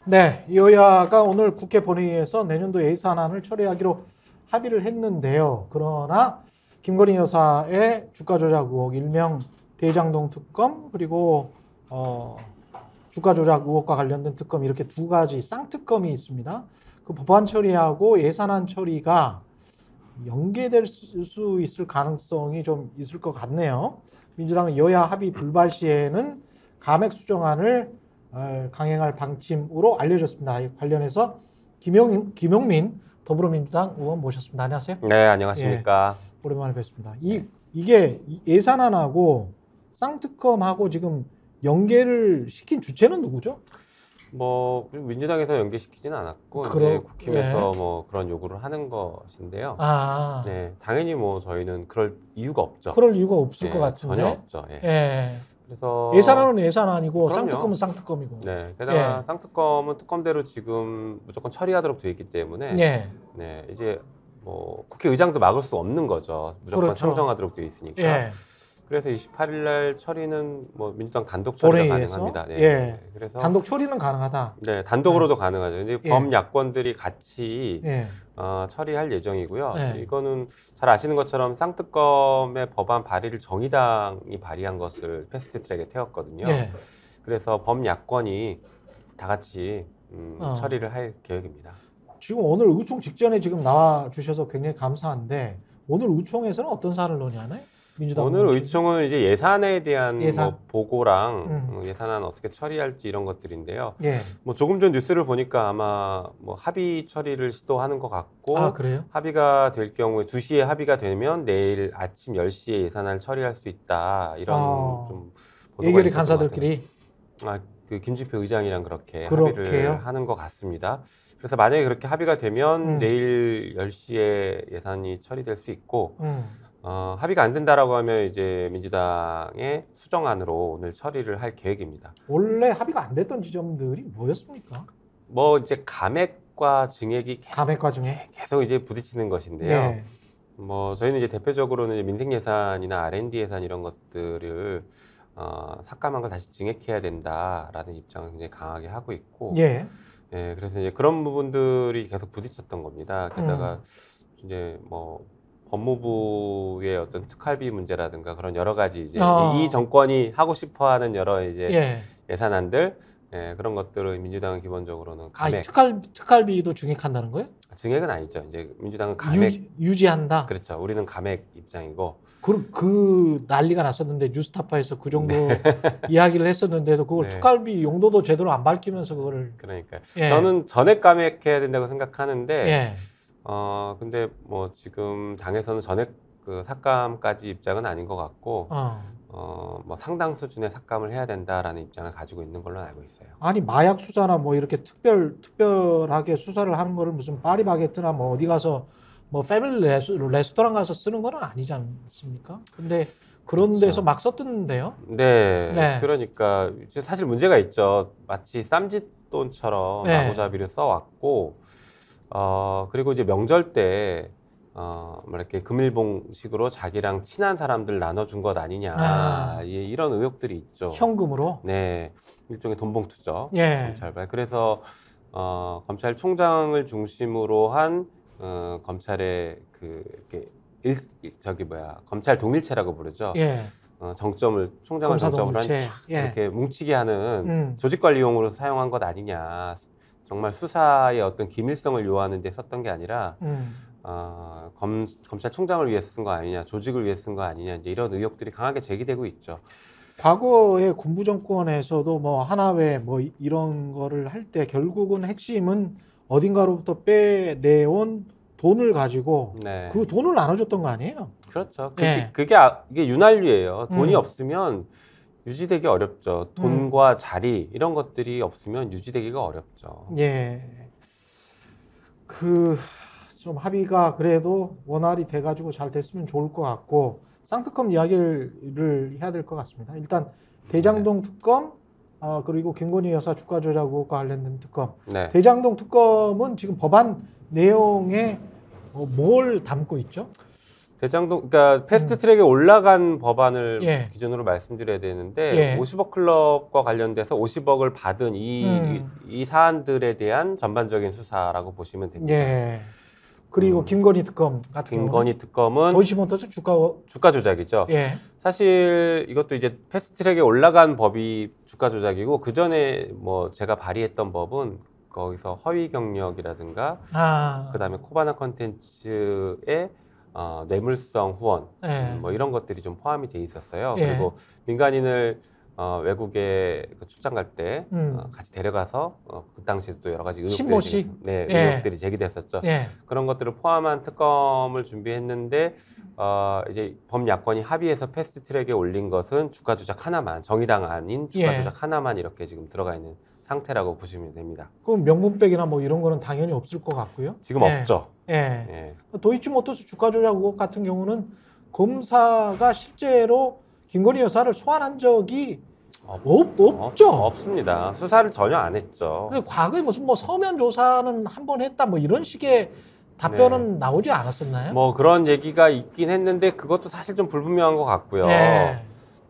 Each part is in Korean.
네, 여야가 오늘 국회 본회의에서 내년도 예산안을 처리하기로 합의를 했는데요. 그러나 김건희 여사의 주가 조작 의혹, 일명 대장동 특검, 그리고 주가 조작 의혹과 관련된 특검, 이렇게 두 가지 쌍특검이 있습니다. 그 법안 처리하고 예산안 처리가 연계될 수 있을 가능성이 좀 있을 것 같네요. 민주당은 여야 합의 불발 시에는 감액 수정안을 강행할 방침으로 알려졌습니다. 관련해서 김용민 더불어민주당 의원 모셨습니다. 안녕하세요. 네, 안녕하십니까. 예, 오랜만에 뵙습니다. 이게 예산안하고 쌍특검하고 지금 연계를 시킨 주체는 누구죠? 뭐 민주당에서 연계시키지는 않았고 이제 국힘에서 뭐 그런 요구를 하는 것인데요. 네, 당연히 뭐 저희는 그럴 이유가 없죠. 그럴 이유가 없을 것 같은데. 전혀 없죠. 예. 예. 그래서 예산안은 예산안이고 그럼요. 쌍특검은 쌍특검이고. 네, 게다가 쌍특검은 특검대로 지금 무조건 처리하도록 돼 있기 때문에 네, 이제 뭐 국회의장도 막을 수 없는 거죠. 무조건 상정하도록 돼 있으니까. 그래서 28일 날 처리는 뭐 민주당 단독 처리가 가능합니다. 네. 그래서 단독 처리는 가능하다. 네, 단독으로도 가능하죠. 근데 범야권들이 같이 처리할 예정이고요. 이거는 잘 아시는 것처럼 쌍특검의 법안 발의를 정의당이 발의한 것을 패스트트랙에 태웠거든요. 그래서 범야권이 다 같이 처리를 할 계획입니다. 지금 오늘 의총 직전에 지금 나와 주셔서 굉장히 감사한데 오늘 의총에서는 어떤 사안을 논의하나요? 오늘 의총은 이제 예산에 대한 뭐 보고랑 예산안 어떻게 처리할지 이런 것들인데요. 뭐 조금 전 뉴스를 보니까 아마 뭐 합의 처리를 시도하는 것 같고, 합의가 될 경우에 2시에 합의가 되면 내일 아침 10시에 예산안을 처리할 수 있다 이런 좀 예결위 간사들끼리 그 김진표 의장이랑 그렇게 합의를 하는 것 같습니다. 그래서 만약에 그렇게 합의가 되면 내일 10시에 예산이 처리될 수 있고. 합의가 안 된다라고 하면 이제 민주당의 수정안으로 오늘 처리를 할 계획입니다. 원래 합의가 안 됐던 지점들이 뭐였습니까? 뭐 이제 감액과 증액이 계속 이제 부딪히는 것인데요. 뭐 저희는 이제 대표적으로는 이제 민생 예산이나 R&D 예산 이런 것들을 삭감한 걸 다시 증액해야 된다라는 입장을 굉장히 강하게 하고 있고, 그래서 이제 그런 부분들이 계속 부딪혔던 겁니다. 게다가 이제 뭐 법무부의 어떤 특활비 문제라든가 그런 여러 가지 이제 이 정권이 하고 싶어하는 여러 이제 예산안들 그런 것들을 민주당은 기본적으로는 감액. 특활비도 증액한다는 거예요? 증액은 아니죠. 이제 민주당은 감액 유지한다. 그렇죠. 우리는 감액 입장이고. 그 난리가 났었는데 뉴스타파에서 그 정도 이야기를 했었는데도 그걸 특활비 용도도 제대로 안 밝히면서 그거를. 그러니까 저는 전액 감액해야 된다고 생각하는데. 근데 뭐 지금 당에서는 전액 그 삭감까지 입장은 아닌 것 같고, 뭐 상당 수준의 삭감을 해야 된다라는 입장을 가지고 있는 걸로 알고 있어요. 아니 마약 수사나 뭐 이렇게 특별하게 수사를 하는 거를 무슨 파리바게트나 뭐 어디 가서 뭐 패밀리 레스토랑 가서 쓰는 건 아니지 않습니까? 근데 그런 데서 막 썼던데요? 네. 그러니까 사실 문제가 있죠. 마치 쌈짓돈처럼 마구잡이를 써왔고. 그리고 이제 명절 때, 뭐 이렇게 금일봉식으로 자기랑 친한 사람들 나눠준 것 아니냐. 이런 의혹들이 있죠. 현금으로? 네. 일종의 돈봉투죠. 검찰발. 그래서, 검찰총장을 중심으로 한, 검찰의 검찰 동일체라고 부르죠. 총장을 정점으로 한 이렇게 뭉치게 하는 조직관리용으로 사용한 것 아니냐. 정말 수사의 어떤 기밀성을 요하는 데 썼던 게 아니라 검찰총장을 위해서 쓴 거 아니냐, 조직을 위해서 쓴 거 아니냐, 이제 이런 의혹들이 강하게 제기되고 있죠. 과거의 군부 정권에서도 뭐 하나회 뭐 이런 거를 할 때 결국은 핵심은 어딘가로부터 빼내온 돈을 가지고 그 돈을 나눠줬던 거 아니에요? 그렇죠. 이게 윤활유예요. 돈이 없으면 유지되기 어렵죠. 돈과 자리 이런 것들이 없으면 유지되기가 어렵죠. 좀 합의가 그래도 원활히 돼가지고 잘 됐으면 좋을 것 같고 쌍특검 이야기를 해야 될 것 같습니다. 일단 대장동 특검 그리고 김건희 여사 주가 조작 의혹과 관련된 특검. 대장동 특검은 지금 법안 내용에 뭘 담고 있죠? 대장동, 그러니까 패스트트랙에 올라간 법안을 예. 기준으로 말씀드려야 되는데 예. 50억 클럽과 관련돼서 50억을 받은 이 사안들에 대한 전반적인 수사라고 보시면 됩니다. 예. 그리고 김건희 특검 같은 경우는 김건희 특검은 도이치모터스 주가 조작이죠. 예. 사실 이것도 이제 패스트트랙에 올라간 법이 주가 조작이고 그 전에 뭐 제가 발의했던 법은 거기서 허위 경력이라든가 그다음에 코바나 컨텐츠의 뇌물성 후원 뭐 이런 것들이 좀 포함이 돼 있었어요. 예. 그리고 민간인을 외국에 그 출장 갈 때 같이 데려가서 그 당시에 또 여러 가지 의혹들이 제기됐었죠. 예. 그런 것들을 포함한 특검을 준비했는데 이제 범야권이 합의해서 패스트트랙에 올린 것은 주가 조작 하나만, 정의당 아닌 주가 조작 하나만 이렇게 지금 들어가 있는 상태라고 보시면 됩니다. 그럼 명분백이나 뭐 이런 거는 당연히 없을 것 같고요. 지금 없죠. 예. 도이치모터스 주가 조작 의혹 같은 경우는 검사가 실제로 김건희 여사를 소환한 적이 없죠. 없습니다. 수사를 전혀 안 했죠. 근데 과거에 무슨 뭐 서면 조사는 한 번 했다 뭐 이런 식의 답변은 나오지 않았었나요? 뭐 그런 얘기가 있긴 했는데 그것도 사실 좀 불분명한 것 같고요.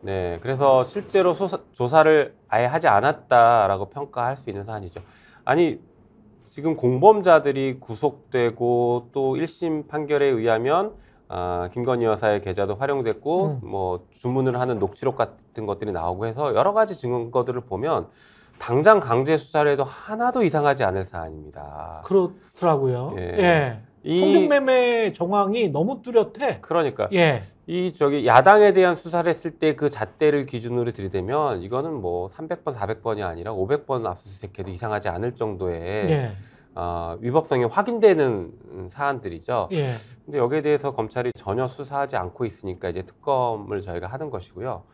네, 그래서 실제로 조사를 아예 하지 않았다라고 평가할 수 있는 사안이죠. 아니 지금 공범자들이 구속되고 또 1심 판결에 의하면 김건희 여사의 계좌도 활용됐고 뭐 주문을 하는 녹취록 같은 것들이 나오고 해서 여러 가지 증거들을 보면 당장 강제 수사를 해도 하나도 이상하지 않을 사안입니다. 그렇더라고요. 통중매매 정황이 너무 뚜렷해. 그러니까 야당에 대한 수사를 했을 때 그 잣대를 기준으로 들이대면 이거는 뭐 300번, 400번이 아니라 500번 압수수색해도 이상하지 않을 정도의 위법성이 확인되는 사안들이죠. 근데 여기에 대해서 검찰이 전혀 수사하지 않고 있으니까 이제 특검을 저희가 하는 것이고요.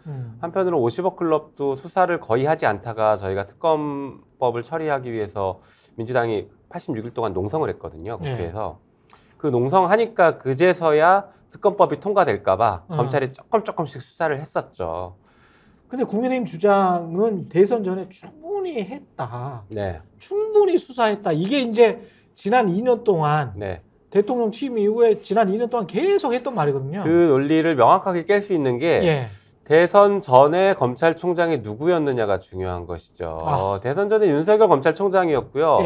한편으로 50억 클럽도 수사를 거의 하지 않다가 저희가 특검법을 처리하기 위해서 민주당이 86일 동안 농성을 했거든요. 국회에서. 그 농성하니까 그제서야 특검법이 통과될까봐 검찰이 조금씩 수사를 했었죠. 근데 국민의힘 주장은 대선 전에 충분히 했다. 충분히 수사했다. 이게 이제 지난 2년 동안 대통령 취임 이후에 지난 2년 동안 계속 했던 말이거든요. 그 논리를 명확하게 깰 수 있는 게 대선 전에 검찰총장이 누구였느냐가 중요한 것이죠. 대선 전에 윤석열 검찰총장이었고요.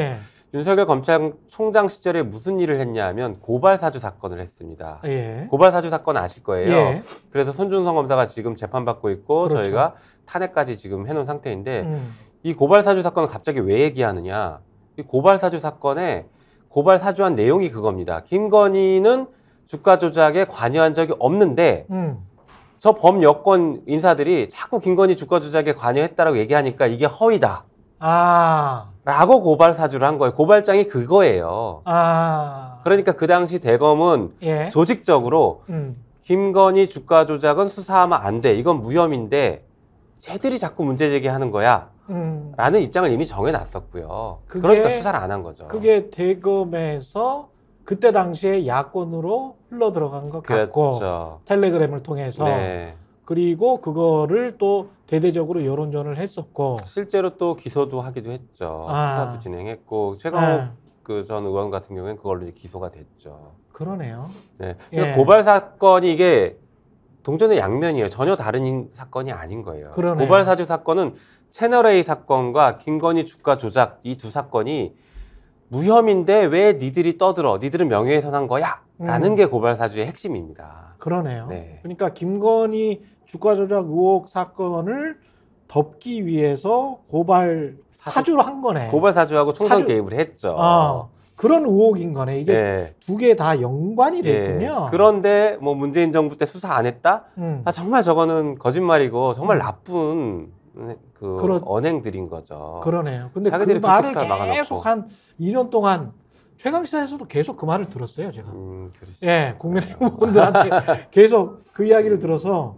윤석열 검찰총장 시절에 무슨 일을 했냐 하면 고발사주 사건을 했습니다. 고발사주 사건 아실 거예요. 그래서 손준성 검사가 지금 재판받고 있고 저희가 탄핵까지 지금 해놓은 상태인데 이 고발사주 사건을 갑자기 왜 얘기하느냐. 이 고발사주 사건에 고발사주한 내용이 그겁니다. 김건희는 주가 조작에 관여한 적이 없는데 저 범여권 인사들이 자꾸 김건희 주가 조작에 관여했다라고 얘기하니까 이게 허위다. 라고 고발사주를 한 거예요. 고발장이 그거예요. 그러니까 그 당시 대검은 조직적으로 김건희 주가 조작은 수사하면 안 돼. 이건 무혐의인데 쟤들이 자꾸 문제 제기하는 거야. 라는 입장을 이미 정해놨었고요. 그러니까 수사를 안 한 거죠. 그게 대검에서 그때 당시에 야권으로 흘러 들어간 것 같고 텔레그램을 통해서 그리고 그거를 또 대대적으로 여론전을 했었고 실제로 또 기소도 하기도 했죠. 수사도 진행했고 최강욱 그 전 의원 같은 경우에는 그걸로 이제 기소가 됐죠. 그러네요. 그러니까 고발 사건이 이게 동전의 양면이에요. 전혀 다른 사건이 아닌 거예요. 고발 사주 사건은 채널A 사건과 김건희 주가 조작 이 두 사건이 무혐의인데 왜 니들이 떠들어? 니들은 명예훼손한 거야? 라는 게 고발 사주의 핵심입니다. 그러네요. 그러니까 김건희 주가 조작 의혹 사건을 덮기 위해서 고발 사주를 한 거네. 고발 사주하고 총선 개입을 했죠. 그런 의혹인 거네. 이게 두 개 다 연관이 됐군요. 그런데 뭐 문재인 정부 때 수사 안 했다? 정말 저거는 거짓말이고 정말 나쁜 언행들인 거죠. 그러네요. 근데 그 말을 계속 한 2년 동안 최강시사에서도 계속 그 말을 들었어요, 제가. 국민의힘 의원들한테 계속 그 이야기를 들어서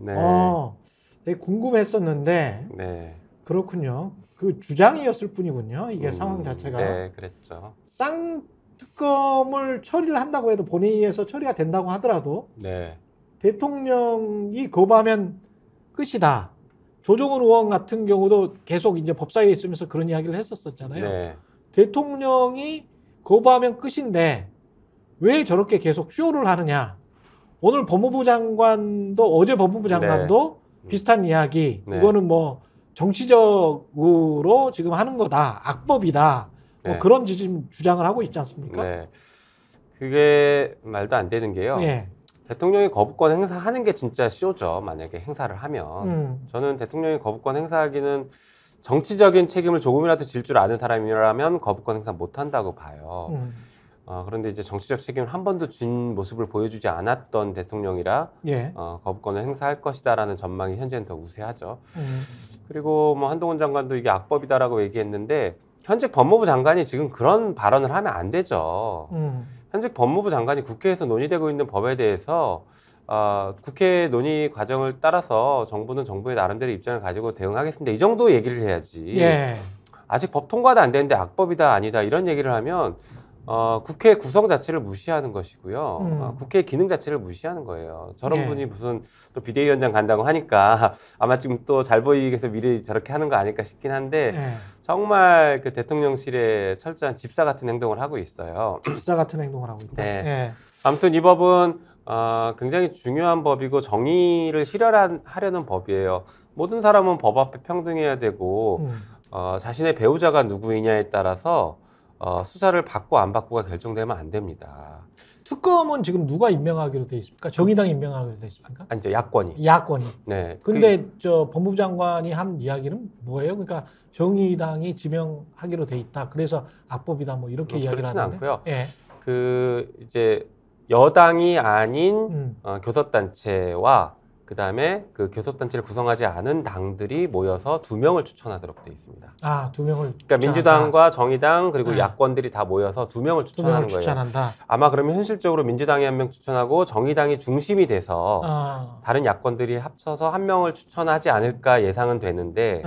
되게 궁금했었는데 그렇군요. 그 주장이었을 뿐이군요. 이게 상황 자체가. 그랬죠. 쌍특검을 처리를 한다고 해도 본회의에서 처리가 된다고 하더라도 대통령이 거부하면 끝이다. 조정훈 의원 같은 경우도 계속 이제 법사위에 있으면서 그런 이야기를 했었잖아요. 대통령이 거부하면 끝인데 왜 저렇게 계속 쇼를 하느냐. 오늘 법무부 장관도 어제 법무부 장관도 비슷한 이야기. 네. 이거는 뭐 정치적으로 지금 하는 거다. 악법이다. 뭐 네. 그런 주장을 하고 있지 않습니까? 네. 그게 말도 안 되는 게요. 예. 대통령이 거부권 행사하는 게 진짜 쇼죠. 만약에 행사를 하면. 저는 대통령이 거부권 행사하기는 정치적인 책임을 조금이라도 질 줄 아는 사람이라면 거부권 행사 못 한다고 봐요. 그런데 이제 정치적 책임을 한 번도 진 모습을 보여주지 않았던 대통령이라 예. 거부권을 행사할 것이다라는 전망이 현재는 더 우세하죠. 그리고 뭐 한동훈 장관도 이게 악법이다라고 얘기했는데 현직 법무부 장관이 지금 그런 발언을 하면 안 되죠. 현직 법무부 장관이 국회에서 논의되고 있는 법에 대해서 국회 논의 과정을 따라서 정부는 정부의 나름대로 입장을 가지고 대응하겠습니다. 이 정도 얘기를 해야지. 예. 아직 법 통과도 안 됐는데 악법이다 아니다 이런 얘기를 하면 국회 구성 자체를 무시하는 것이고요. 국회 기능 자체를 무시하는 거예요. 저런 예. 분이 무슨 또 비대위원장 간다고 하니까 아마 지금 또 잘 보이기 위해서 미리 저렇게 하는 거 아닐까 싶긴 한데 예. 정말 그 대통령실에 철저한 집사 같은 행동을 하고 있어요. 집사 같은 행동을 하고 있다. 네. 예. 아무튼 이 법은 굉장히 중요한 법이고 정의를 실현하려는 법이에요. 모든 사람은 법 앞에 평등해야 되고 자신의 배우자가 누구이냐에 따라서 수사를 받고 안 받고가 결정되면 안 됩니다. 특검은 지금 누가 임명하기로 돼 있습니까? 정의당 임명하기로 돼 있습니까? 아니, 이제 야권이. 야권이. 네. 근데 저 법무부 장관이 한 이야기는 뭐예요? 그러니까 정의당이 지명하기로 돼 있다. 그래서 악법이다. 뭐 이렇게 이야기를 그렇지는 하는데. 않고요. 예. 그 이제 여당이 아닌 교섭단체와 그다음에 그 교섭단체를 구성하지 않은 당들이 모여서 2명을 추천하도록 돼 있습니다. 아, 2명을. 그러니까 민주당과 정의당 그리고 네. 야권들이 다 모여서 2명을 추천하는 2명을 추천한다. 거예요. 아마 그러면 현실적으로 민주당이 1명 추천하고 정의당이 중심이 돼서 다른 야권들이 합쳐서 1명을 추천하지 않을까 예상은 되는데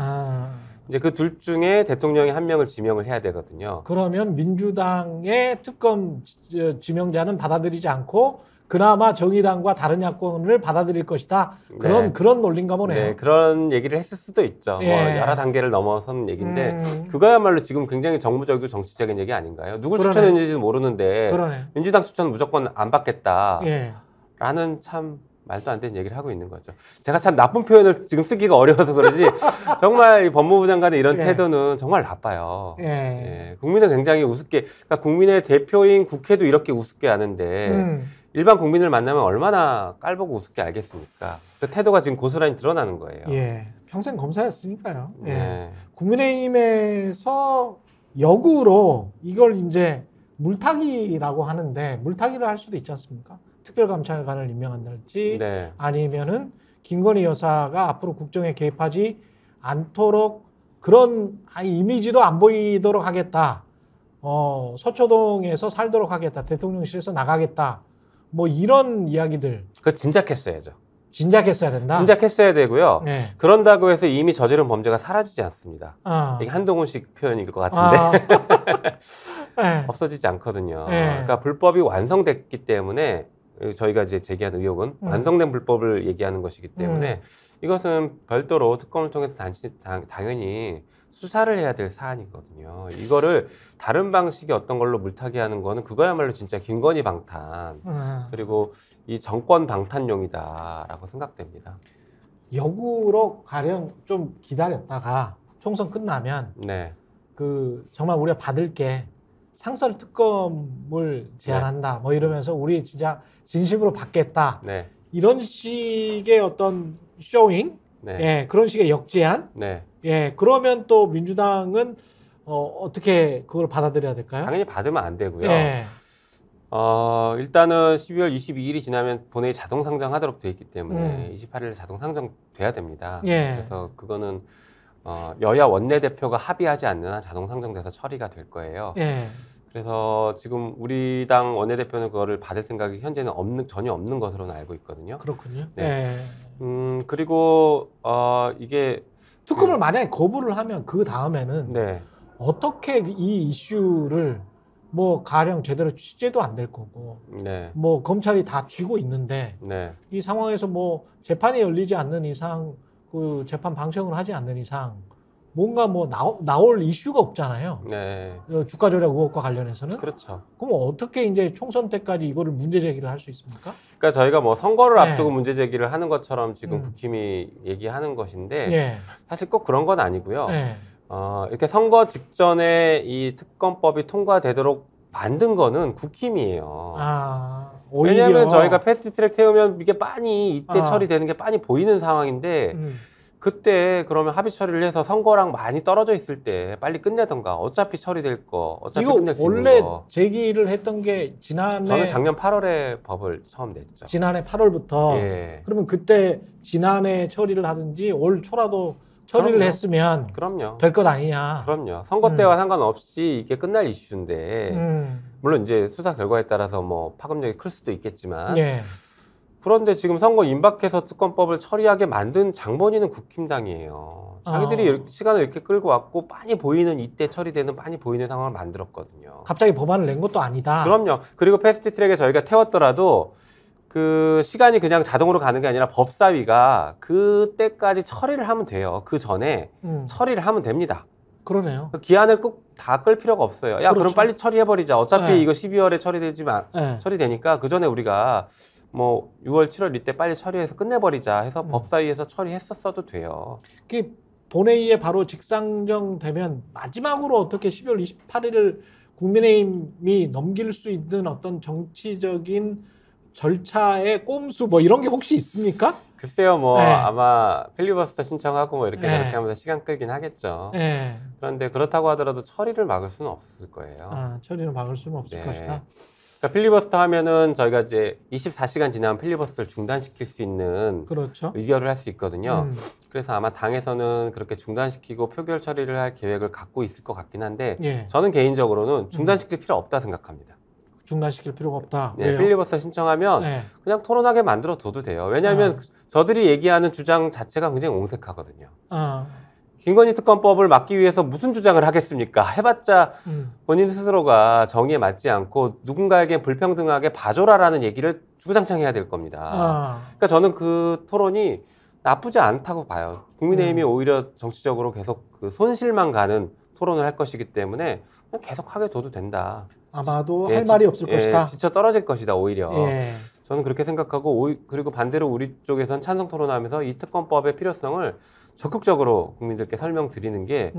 이제 그 둘 중에 대통령이 1명을 지명을 해야 되거든요. 그러면 민주당의 특검 지명자는 받아들이지 않고 그나마 정의당과 다른 야권을 받아들일 것이다. 그런 논리인가 보네요. 네, 그런 얘기를 했을 수도 있죠. 예. 뭐 여러 단계를 넘어선 얘기인데 그거야말로 지금 굉장히 정무적이고 정치적인 얘기 아닌가요? 누굴 추천했는지도 모르는데 그러네. 민주당 추천 무조건 안 받겠다. 예. 라는 참 말도 안 되는 얘기를 하고 있는 거죠. 제가 참 나쁜 표현을 지금 쓰기가 어려워서 그러지 정말 이 법무부 장관의 이런 예. 태도는 정말 나빠요. 예. 예. 국민은 굉장히 우습게, 그러니까 국민의 대표인 국회도 이렇게 우습게 하는데 일반 국민을 만나면 얼마나 깔보고 우습게 알겠습니까? 그 태도가 지금 고스란히 드러나는 거예요. 예. 평생 검사였으니까요. 예. 네. 국민의힘에서 역으로 이걸 이제 물타기라고 하는데 물타기를 할 수도 있지 않습니까? 특별감찰관을 임명한달지 네. 아니면은 김건희 여사가 앞으로 국정에 개입하지 않도록 그런 이미지도 안 보이도록 하겠다. 서초동에서 살도록 하겠다. 대통령실에서 나가겠다. 뭐 이런 이야기들. 그거 진작했어야죠. 진작했어야 된다. 진작했어야 되고요. 네. 그런다고 해서 이미 저지른 범죄가 사라지지 않습니다. 이게 한동훈식 표현일 것 같은데 네. 없어지지 않거든요. 네. 그러니까 불법이 완성됐기 때문에 저희가 이제 제기한 의혹은 완성된 불법을 얘기하는 것이기 때문에 이것은 별도로 특검을 통해서 당연히 수사를 해야 될 사안이거든요. 이거를 다른 방식의 어떤 걸로 물타기하는 거는 그거야말로 진짜 김건희 방탄 그리고 이 정권 방탄용이다라고 생각됩니다. 역으로 가령 좀 기다렸다가 총선 끝나면 네. 그 정말 우리가 받을 게 상설 특검을 제안한다. 뭐 이러면서 우리 진짜 진심으로 받겠다. 네. 이런 식의 어떤 쇼잉, 네. 예, 그런 식의 역제안, 네. 예, 그러면 또 민주당은 어떻게 그걸 받아들여야 될까요? 당연히 받으면 안 되고요. 예. 일단은 12월 22일이 지나면 본회의 자동 상정하도록 돼 있기 때문에 28일 자동 상정돼야 됩니다. 예. 그래서 그거는 여야 원내대표가 합의하지 않는 한 자동 상정돼서 처리가 될 거예요. 예. 그래서 지금 우리 당 원내대표는 그거를 받을 생각이 현재는 전혀 없는 것으로는 알고 있거든요. 그렇군요. 네. 예. 그리고 이게 특검을 만약에 거부를 하면 그 다음에는 네. 어떻게 이 이슈를 뭐 가령 제대로 취재도 안 될 거고 네. 뭐 검찰이 다 쥐고 있는데 네. 이 상황에서 뭐 재판이 열리지 않는 이상 그 재판 방청을 하지 않는 이상 뭔가 뭐 나올 이슈가 없잖아요. 네. 주가 조작 의혹과 관련해서는. 그렇죠. 그럼 어떻게 이제 총선 때까지 이거를 문제 제기를 할 수 있습니까? 그러니까 저희가 뭐 선거를 네. 앞두고 문제 제기를 하는 것처럼 지금 국힘이 얘기하는 것인데 네. 사실 꼭 그런 건 아니고요. 네. 이렇게 선거 직전에 이 특검법이 통과되도록 만든 거는 국힘이에요. 오히려. 왜냐하면 저희가 패스트트랙 태우면 이게 빤히 이때 처리되는 게 빤히 보이는 상황인데 그때 그러면 합의 처리를 해서 선거랑 많이 떨어져 있을 때 빨리 끝내던가. 어차피 처리될 거, 어차피 끝낼 수 있는 거. 원래 제기를 했던 게 지난해. 저는 작년 8월에 법을 처음 냈죠. 지난해 8월부터. 예. 그러면 그때 지난해 처리를 하든지 올 초라도 처리를 그럼요. 했으면 그럼요. 될 것 아니냐. 그럼요. 선거 때와 상관없이 이게 끝날 이슈인데 물론 이제 수사 결과에 따라서 뭐 파급력이 클 수도 있겠지만 예. 그런데 지금 선거 임박해서 특검법을 처리하게 만든 장본인은 국힘당이에요. 자기들이 시간을 이렇게 끌고 왔고 빤히 보이는 이때 처리되는 빤히 보이는 상황을 만들었거든요. 갑자기 법안을 낸 것도 아니다. 그럼요. 그리고 패스트트랙에 저희가 태웠더라도 그 시간이 그냥 자동으로 가는 게 아니라 법사위가 그때까지 처리를 하면 돼요. 그 전에 처리를 하면 됩니다. 그러네요. 기한을 꼭 다 끌 필요가 없어요. 야, 그렇죠. 그럼 빨리 처리해버리자. 어차피 네. 이거 12월에 처리되지만 네. 처리되니까 그 전에 우리가 뭐 6월, 7월 이때 빨리 처리해서 끝내버리자 해서 법사위에서 처리했었어도 돼요. 그 본회의에 바로 직상정되면 마지막으로 어떻게 12월 28일을 국민의힘이 넘길 수 있는 어떤 정치적인 절차의 꼼수 뭐 이런 게 혹시 있습니까? 글쎄요, 뭐 네. 아마 필리버스터 신청하고 뭐 이렇게 네. 저렇게 하면서 시간 끌긴 하겠죠. 네. 그런데 그렇다고 하더라도 처리를 막을 수는 없을 거예요. 처리를 막을 수는 없을 네. 것이다. 그러니까 필리버스터 하면은 저희가 이제 24시간 지나면 필리버스터를 중단시킬 수 있는 그렇죠. 의결을 할 수 있거든요. 그래서 아마 당에서는 그렇게 중단시키고 표결 처리를 할 계획을 갖고 있을 것 같긴 한데 예. 저는 개인적으로는 중단시킬 필요 없다 생각합니다. 중단시킬 필요가 없다. 네, 필리버스터 신청하면 네. 그냥 토론하게 만들어 둬도 돼요. 왜냐하면 저들이 얘기하는 주장 자체가 굉장히 옹색하거든요. 김건희 특검법을 막기 위해서 무슨 주장을 하겠습니까? 해봤자 본인 스스로가 정의에 맞지 않고 누군가에게 불평등하게 봐줘라라는 얘기를 주구장창 해야 될 겁니다. 그러니까 저는 그 토론이 나쁘지 않다고 봐요. 국민의힘이 오히려 정치적으로 계속 그 손실만 가는 토론을 할 것이기 때문에 그냥 계속 하게 둬도 된다. 아마도 할 말이 없을 것이다. 지쳐 떨어질 것이다 오히려. 예. 저는 그렇게 생각하고 그리고 반대로 우리 쪽에선 찬성 토론하면서 이 특검법의 필요성을 적극적으로 국민들께 설명드리는 게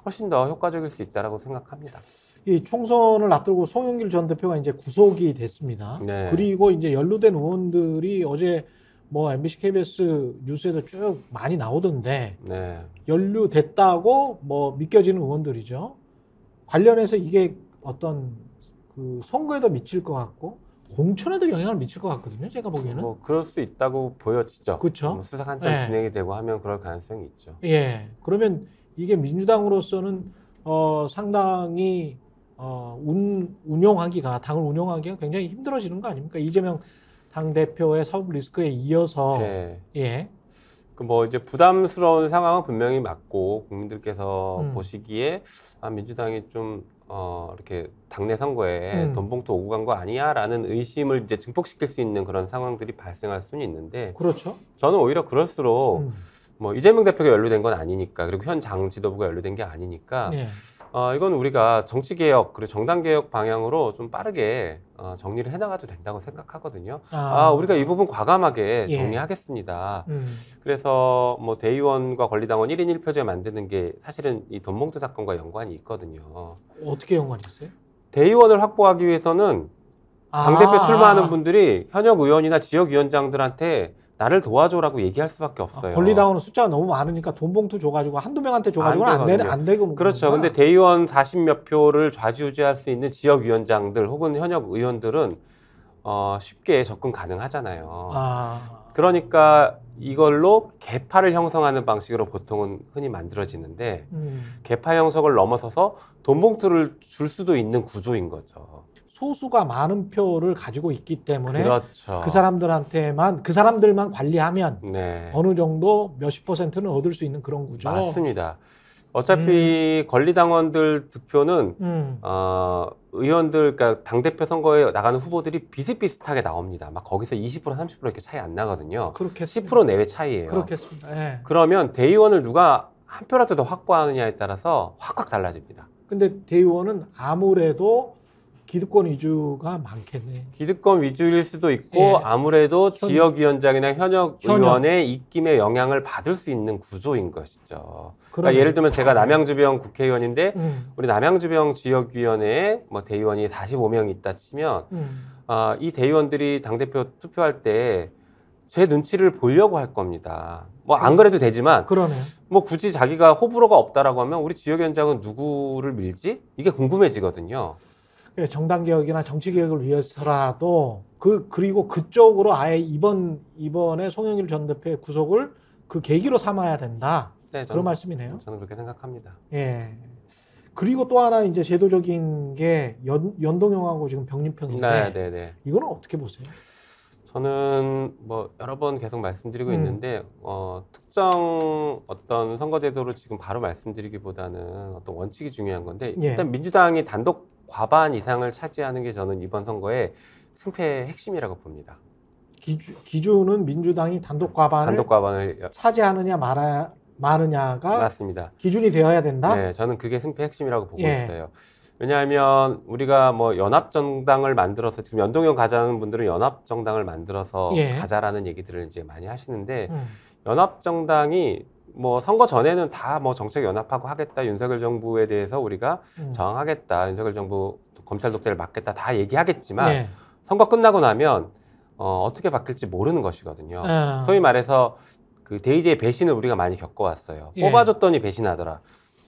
훨씬 더 효과적일 수 있다라고 생각합니다. 이 총선을 앞두고 송영길 전 대표가 이제 구속이 됐습니다. 네. 그리고 이제 연루된 의원들이 어제 뭐 MBC, KBS 뉴스에도 쭉 많이 나오던데 네. 연루됐다고 뭐 믿겨지는 의원들이죠. 관련해서 이게 어떤 그 선거에도 미칠 것 같고 공천에도 영향을 미칠 것 같거든요. 제가 보기에는. 뭐 그럴 수 있다고 보여지죠. 그렇죠. 수사가 한참 네. 진행이 되고 하면 그럴 가능성이 있죠. 예. 그러면 이게 민주당으로서는 상당히 당을 운영하기가 굉장히 힘들어지는 거 아닙니까? 이재명 당 대표의 사법 리스크에 이어서. 네. 예. 그 뭐 이제 부담스러운 상황은 분명히 맞고 국민들께서 보시기에 민주당이 좀 이렇게 당내 선거에 돈 봉투 오고 간 거 아니야라는 의심을 이제 증폭시킬 수 있는 그런 상황들이 발생할 수는 있는데, 그렇죠. 저는 오히려 그럴수록 뭐 이재명 대표가 연루된 건 아니니까, 그리고 현 당 지도부가 연루된 게 아니니까, 예. 이건 우리가 정치 개혁 그리고 정당 개혁 방향으로 좀 빠르게 정리를 해나가도 된다고 생각하거든요. 우리가 이 부분 과감하게 예. 정리하겠습니다. 그래서 뭐 대의원과 권리당원 1인 1표제 만드는 게 사실은 이 돈봉투 사건과 연관이 있거든요. 어떻게 연관이 있어요? 대의원을 확보하기 위해서는 당대표 출마하는 분들이 현역 의원이나 지역위원장들한테 나를 도와줘라고 얘기할 수밖에 없어요. 권리당원은 숫자가 너무 많으니까 돈 봉투 줘가지고 한두 명한테 줘가지고는 안 되고. 그렇죠. 근데 대의원 40몇 표를 좌지우지할 수 있는 지역위원장들 혹은 현역 의원들은 쉽게 접근 가능하잖아요. 그러니까 이걸로 계파를 형성하는 방식으로 보통은 흔히 만들어지는데 계파 형성을 넘어서서 돈 봉투를 줄 수도 있는 구조인 거죠. 소수가 많은 표를 가지고 있기 때문에 그렇죠. 그 사람들만 관리하면 네. 어느 정도 몇십 %는 얻을 수 있는 그런 구조. 맞습니다. 어차피 권리당원들 득표는 의원들, 그러니까 당대표 선거에 나가는 후보들이 비슷비슷하게 나옵니다. 막 거기서 20% 30% 이렇게 차이 안 나거든요. 그렇겠습니다. 10% 내외 차이예요. 그렇겠습니다. 예. 그러면 대의원을 누가 한 표라도 더 확보하느냐에 따라서 확확 달라집니다. 근데 대의원은 아무래도 기득권 위주가 많겠네. 기득권 위주일 수도 있고 예. 아무래도 지역위원장이나 현역 현역. 의원의 입김에 영향을 받을 수 있는 구조인 것이죠. 그러니까 그러네. 예를 들면 제가 남양주병 국회의원인데 음. 우리 남양주병 지역위원회에 뭐 대의원이 45명이 있다 치면 이 대의원들이 당대표 투표할 때 제 눈치를 보려고 할 겁니다. 뭐 안 그래도 되지만 그러네. 뭐 굳이 자기가 호불호가 없다라고 하면 우리 지역위원장은 누구를 밀지? 이게 궁금해지거든요. 정당 개혁이나 정치 개혁을 위해서라도 그리고 그쪽으로 아예 이번에 송영길 전 대표의 구속을 그 계기로 삼아야 된다. 네, 그런 말씀이네요. 저는 그렇게 생각합니다. 예. 그리고 또 하나 이제 제도적인 게 연동형하고 지금 병립형인데 네. 이거는 어떻게 보세요? 저는 뭐 여러 번 계속 말씀드리고 있는데 특정 어떤 선거제도를 지금 바로 말씀드리기보다는 어떤 원칙이 중요한 건데 예. 일단 민주당이 단독 과반 이상을 차지하는 게 저는 이번 선거의 승패의 핵심이라고 봅니다. 기준은 민주당이 단독 과반을 차지하느냐 마느냐가 맞습니다. 기준이 되어야 된다? 네, 저는 그게 승패 핵심이라고 보고 예. 있어요. 왜냐하면 우리가 뭐 연합정당을 만들어서 지금 연동형 가자는 분들은 연합정당을 만들어서 예. 가자라는 얘기들을 이제 많이 하시는데 연합정당이 뭐 선거 전에는 다 뭐 정책 연합하고 하겠다, 윤석열 정부에 대해서 우리가 저항하겠다, 윤석열 정부 검찰 독재를 막겠다 다 얘기하겠지만 예. 선거 끝나고 나면 어떻게 바뀔지 모르는 것이거든요. 소위 말해서 그 데이지의 배신을 우리가 많이 겪어왔어요. 예. 뽑아줬더니 배신하더라.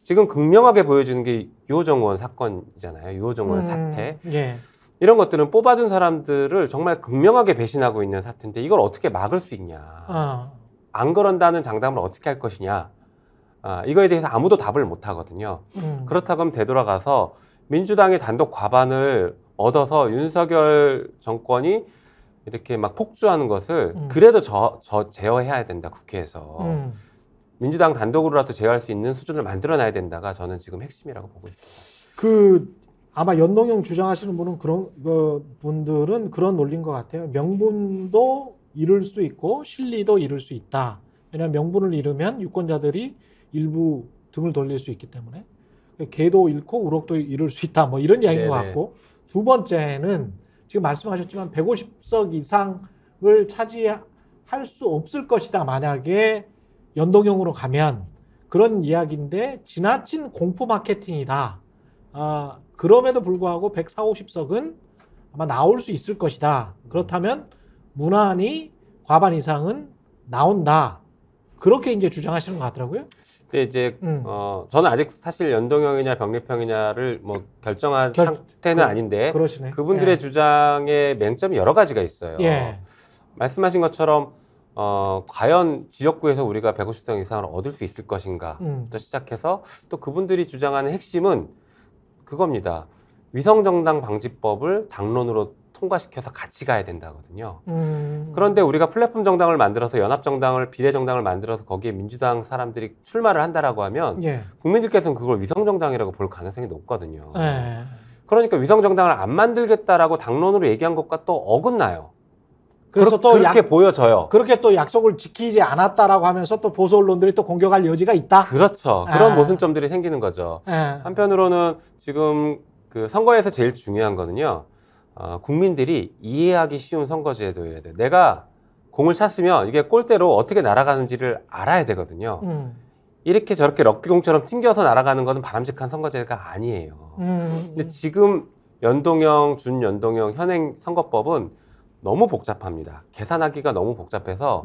지금 극명하게 보여주는 게 유호정원 사건이잖아요. 유호정원 사태. 예. 이런 것들은 뽑아준 사람들을 정말 극명하게 배신하고 있는 사태인데 이걸 어떻게 막을 수 있냐. 안 그런다는 장담을 어떻게 할 것이냐. 이거에 대해서 아무도 답을 못 하거든요. 그렇다고 하면 되돌아가서 민주당의 단독 과반을 얻어서 윤석열 정권이 이렇게 막 폭주하는 것을 그래도 제어해야 된다, 국회에서. 민주당 단독으로라도 제어할 수 있는 수준을 만들어놔야 된다가 저는 지금 핵심이라고 보고 있습니다. 아마 연동형 주장하시는 분들은 그런 논리인 것 같아요. 명분도 잃을 수 있고 실리도 잃을 수 있다. 왜냐하면 명분을 잃으면 유권자들이 일부 등을 돌릴 수 있기 때문에 개도 잃고 우럭도 잃을 수 있다. 뭐 이런 이야기인 것 같고, 두 번째는 지금 말씀하셨지만 150석 이상을 차지할 수 없을 것이다. 만약에 연동형으로 가면 그런 이야기인데 지나친 공포 마케팅이다. 그럼에도 불구하고 140~150석은 아마 나올 수 있을 것이다. 그렇다면 무난히 과반 이상은 나온다. 그렇게 이제 주장하시는 것 같더라고요. 근데 이제 저는 아직 사실 연동형이냐 병립형이냐를 뭐 결정한 상태는 아닌데 그러시네. 그분들의 주장의 맹점이 여러 가지가 있어요. 예. 말씀하신 것처럼 과연 지역구에서 우리가 150석 이상을 얻을 수 있을 것인가부터 시작해서 또 그분들이 주장하는 핵심은 그겁니다. 위성정당 방지법을 당론으로 통과시켜서 같이 가야 된다거든요. 그런데 우리가 플랫폼 정당을 만들어서 연합정당을 비례정당을 만들어서 거기에 민주당 사람들이 출마를 한다라고 하면 국민들께서는 그걸 위성정당이라고 볼 가능성이 높거든요. 그러니까 위성정당을 안 만들겠다라고 당론으로 얘기한 것과 또 어긋나요. 그래서 또 그렇게 보여져요. 그렇게 또 약속을 지키지 않았다라고 하면서 또 보수 언론들이 또 공격할 여지가 있다. 그렇죠. 그런 모순점들이 생기는 거죠. 한편으로는 지금 그 선거에서 제일 중요한 거는요. 국민들이 이해하기 쉬운 선거제도여야 돼. 내가 공을 찼으면 이게 골대로 어떻게 날아가는지를 알아야 되거든요. 이렇게 저렇게 럭비공처럼 튕겨서 날아가는 것은 바람직한 선거제가 아니에요. 근데 지금 연동형, 준연동형 현행 선거법은 너무 복잡합니다. 계산하기가 너무 복잡해서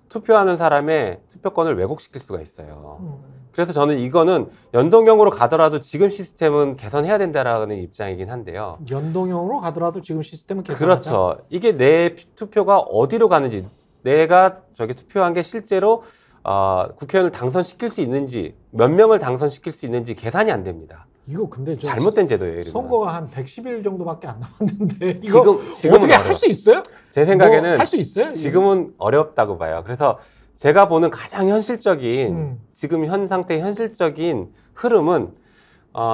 투표하는 사람의 투표권을 왜곡시킬 수가 있어요. 그래서 저는 이거는 연동형으로 가더라도 지금 시스템은 개선해야 된다라는 입장이긴 한데요. 연동형으로 가더라도 지금 시스템은 개선하자. 그렇죠. 이게 내 투표가 어디로 가는지, 내가 저기 투표한 게 실제로 국회의원을 당선시킬 수 있는지, 몇 명을 당선시킬 수 있는지 계산이 안 됩니다. 이거 근데 잘못된 제도예요. 이러면. 선거가 한 110일 정도밖에 안 남았는데 이거 지금은 어떻게 할 수 있어요? 제 생각에는 할 수 있어요? 지금은 어렵다고 봐요. 그래서 제가 보는 가장 현실적인 지금 현 상태의 현실적인 흐름은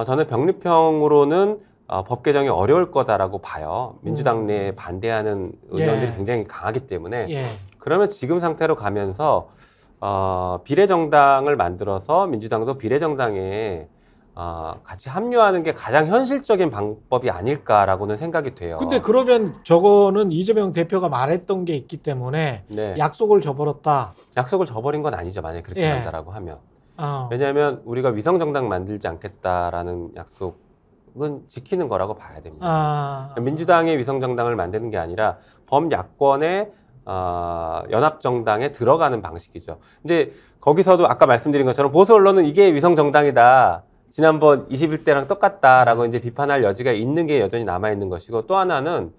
저는 병립형으로는 법 개정이 어려울 거다라고 봐요. 민주당 내에 반대하는 의원들이 굉장히 강하기 때문에 그러면 지금 상태로 가면서 비례정당을 만들어서 민주당도 비례정당에 같이 합류하는 게 가장 현실적인 방법이 아닐까라고는 생각이 돼요. 근데 그러면 저거는 이재명 대표가 말했던 게 있기 때문에 네. 약속을 저버렸다. 약속을 저버린 건 아니죠. 만약에 그렇게 한다라고 하면. 왜냐하면 우리가 위성정당 만들지 않겠다라는 약속은 지키는 거라고 봐야 됩니다. 민주당의 위성정당을 만드는 게 아니라 범야권의 연합정당에 들어가는 방식이죠. 근데 거기서도 아까 말씀드린 것처럼 보수 언론은 이게 위성정당이다. 지난번 21대랑 똑같다라고 이제 비판할 여지가 있는 게 여전히 남아있는 것이고, 또 하나는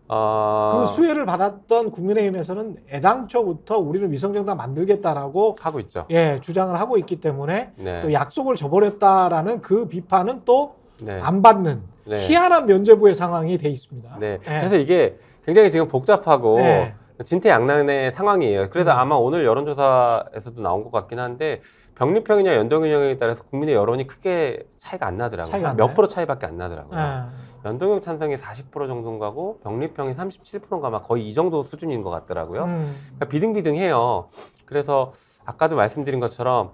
그 수혜를 받았던 국민의힘에서는 애당초부터 우리는 위성정당 만들겠다라고 하고 있죠. 예, 주장을 하고 있기 때문에 네. 또 약속을 저버렸다라는 그 비판은 또 안 네. 받는 네. 희한한 면죄부의 상황이 돼 있습니다. 네. 예. 그래서 이게 굉장히 지금 복잡하고 네. 진퇴양난의 상황이에요. 그래서 아마 오늘 여론조사에서도 나온 것 같긴 한데, 병립형이냐 연동형에 따라서 국민의 여론이 크게 차이가 안 나더라고요. 차이가 안 몇 나요? 프로 차이밖에 안 나더라고요. 예. 연동형 찬성이 40% 정도인 가고 병립형이 37%인가 아마 거의 이 정도 수준인 것 같더라고요. 그러니까 비등비등해요. 그래서 아까도 말씀드린 것처럼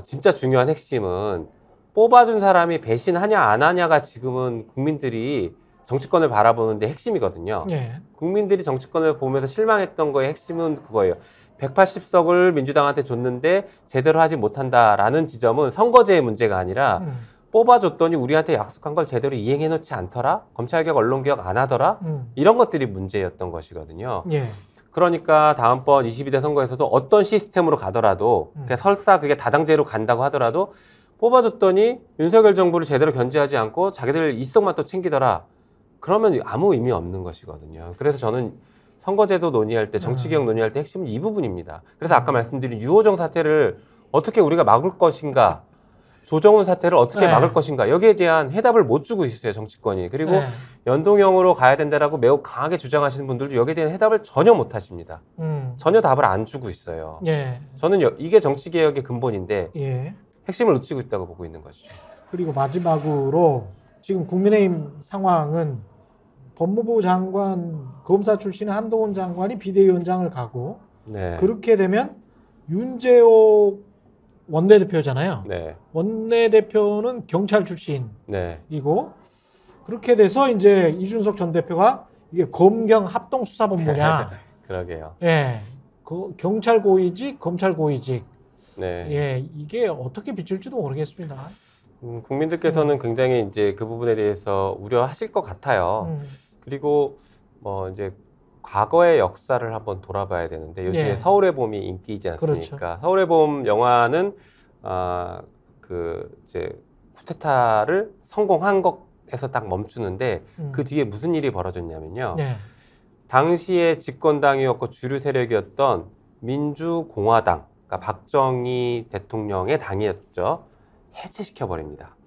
진짜 중요한 핵심은 뽑아준 사람이 배신하냐 안 하냐가 지금은 국민들이 정치권을 바라보는데 핵심이거든요. 예. 국민들이 정치권을 보면서 실망했던 거의 핵심은 그거예요. 180석을 민주당한테 줬는데 제대로 하지 못한다라는 지점은 선거제의 문제가 아니라 뽑아줬더니 우리한테 약속한 걸 제대로 이행해놓지 않더라? 검찰개혁, 언론개혁 안 하더라? 이런 것들이 문제였던 것이거든요. 예. 그러니까 다음번 22대 선거에서도 어떤 시스템으로 가더라도 그냥 설사 그게 다당제로 간다고 하더라도 뽑아줬더니 윤석열 정부를 제대로 견제하지 않고 자기들 이석만 또 챙기더라. 그러면 아무 의미 없는 것이거든요. 그래서 저는 선거제도 논의할 때, 정치개혁 논의할 때 핵심은 이 부분입니다. 그래서 아까 말씀드린 유호정 사태를 어떻게 우리가 막을 것인가, 조정훈 사태를 어떻게 막을 것인가, 여기에 대한 해답을 못 주고 있어요, 정치권이. 그리고 연동형으로 가야 된다라고 매우 강하게 주장하시는 분들도 여기에 대한 해답을 전혀 못 하십니다. 전혀 답을 안 주고 있어요. 예. 저는 이게 정치개혁의 근본인데 예. 핵심을 놓치고 있다고 보고 있는 것이죠. 그리고 마지막으로 지금 국민의힘 상황은 법무부 장관, 검사 출신의 한동훈 장관이 비대위원장을 가고 네. 그렇게 되면 윤재옥 원내대표잖아요. 네. 원내대표는 경찰 출신이고 네. 그렇게 돼서 이제 이준석 전 대표가 이게 검경 합동수사본부냐. 그러게요. 예. 그 경찰 고위직, 검찰 고위직. 네. 예. 이게 어떻게 비칠지도 모르겠습니다. 국민들께서는 굉장히 이제 그 부분에 대해서 우려하실 것 같아요. 그리고 뭐 이제 과거의 역사를 한번 돌아봐야 되는데 요즘에 서울의 봄이 인기이지 않습니까? 그렇죠. 서울의 봄 영화는 그 이제 쿠데타를 성공한 것에서 딱 멈추는데 그 뒤에 무슨 일이 벌어졌냐면요. 당시에 집권당이었고 주류 세력이었던 민주공화당, 그러니까 박정희 대통령의 당이었죠. 해체시켜 버립니다.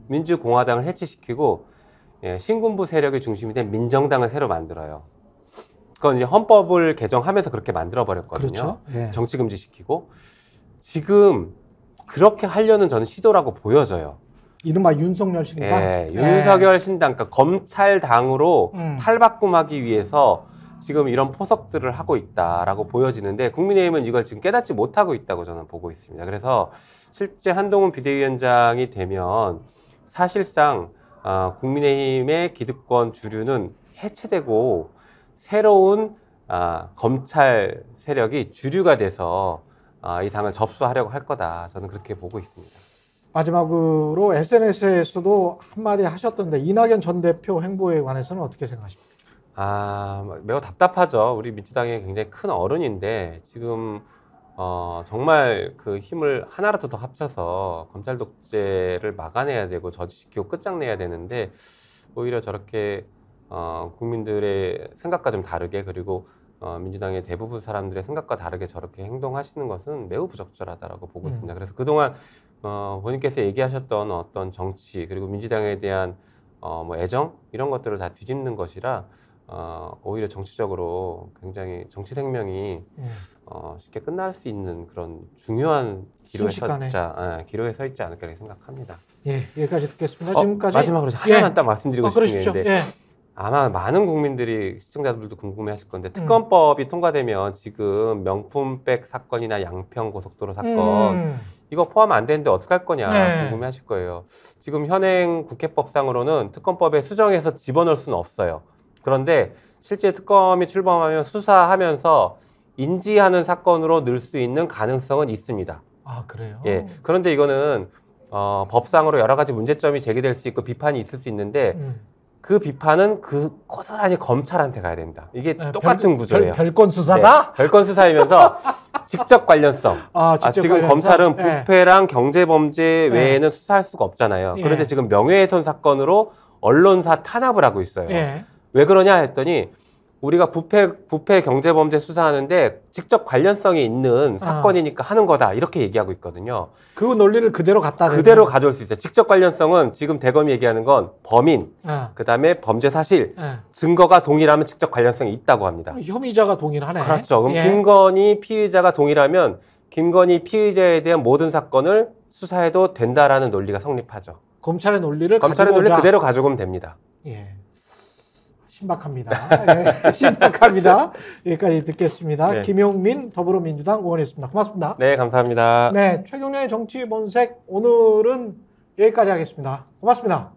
민주공화당을 해체시키고 신군부 세력이 중심이 된 민정당을 새로 만들어요. 그건 이제 헌법을 개정하면서 그렇게 만들어 버렸거든요. 그렇죠. 정치 금지시키고 지금 그렇게 하려는 저는 시도라고 보여져요. 이른바 윤석열 신당. 윤석열 신당, 그러니까 검찰당으로 탈바꿈하기 위해서 지금 이런 포석들을 하고 있다라고 보여지는데 국민의힘은 이걸 지금 깨닫지 못하고 있다고 저는 보고 있습니다. 그래서 실제 한동훈 비대위원장이 되면 사실상 국민의힘의 기득권 주류는 해체되고 새로운 검찰 세력이 주류가 돼서 이 당을 접수하려고 할 거다. 저는 그렇게 보고 있습니다. 마지막으로 SNS에서도 한마디 하셨던데 이낙연 전 대표 행보에 관해서는 어떻게 생각하십니까? 매우 답답하죠. 우리 민주당의 굉장히 큰 어른인데 지금 정말 그 힘을 하나라도 더 합쳐서 검찰 독재를 막아내야 되고 저지시키고 끝장내야 되는데 오히려 저렇게 국민들의 생각과 좀 다르게 그리고 민주당의 대부분 사람들의 생각과 다르게 저렇게 행동하시는 것은 매우 부적절하다고 보고 있습니다. 그래서 그동안 본인께서 얘기하셨던 어떤 정치 그리고 민주당에 대한 뭐 애정 이런 것들을 다 뒤집는 것이라 오히려 정치적으로 굉장히 정치 생명이 쉽게 끝날 수 있는 그런 중요한 기로에 서 있지 않을까 생각합니다. 예, 여기까지 듣겠습니다. 지금까지 마지막으로 하나만 딱 말씀드리고 싶은 게 있는데 아마 많은 국민들이 시청자들도 궁금해하실 건데 특검법이 통과되면 지금 명품백 사건이나 양평고속도로 사건 이거 포함 안 되는데 어떡할 거냐 네. 궁금해하실 거예요. 지금 현행 국회법상으로는 특검법에 수정해서 집어넣을 수는 없어요. 그런데 실제 특검이 출범하면 수사하면서 인지하는 사건으로 넣을 수 있는 가능성은 있습니다. 아, 그래요? 예. 그런데 이거는 법상으로 여러 가지 문제점이 제기될 수 있고 비판이 있을 수 있는데 그 비판은 고스란히 검찰한테 가야 됩니다. 이게 네, 똑같은 구조예요. 별건 수사다? 네, 별건 수사이면서 직접 관련성. 직접 지금 관련성? 검찰은 네. 부패랑 경제범죄 외에는 수사할 수가 없잖아요. 예. 그런데 지금 명예훼손 사건으로 언론사 탄압을 하고 있어요. 예. 왜 그러냐 했더니 우리가 부패 경제범죄 수사하는데 직접 관련성이 있는 사건이니까 하는 거다 이렇게 얘기하고 있거든요. 그 논리를 그대로 갖다 대는. 그대로 가져올 수 있어요. 직접 관련성은 지금 대검이 얘기하는 건 범인, 그다음에 범죄 사실, 증거가 동일하면 직접 관련성이 있다고 합니다. 혐의자가 동일하네. 그렇죠. 그럼 예. 김건희 피의자가 동일하면 김건희 피의자에 대한 모든 사건을 수사해도 된다라는 논리가 성립하죠. 검찰의 논리를 검찰의 논리 그대로 가져오면 됩니다. 예. 신박합니다. 예, 신박합니다. 여기까지 듣겠습니다. 네. 김용민 더불어민주당 의원이었습니다. 고맙습니다. 네, 감사합니다. 네, 최경련의 정치 본색 오늘은 여기까지 하겠습니다. 고맙습니다.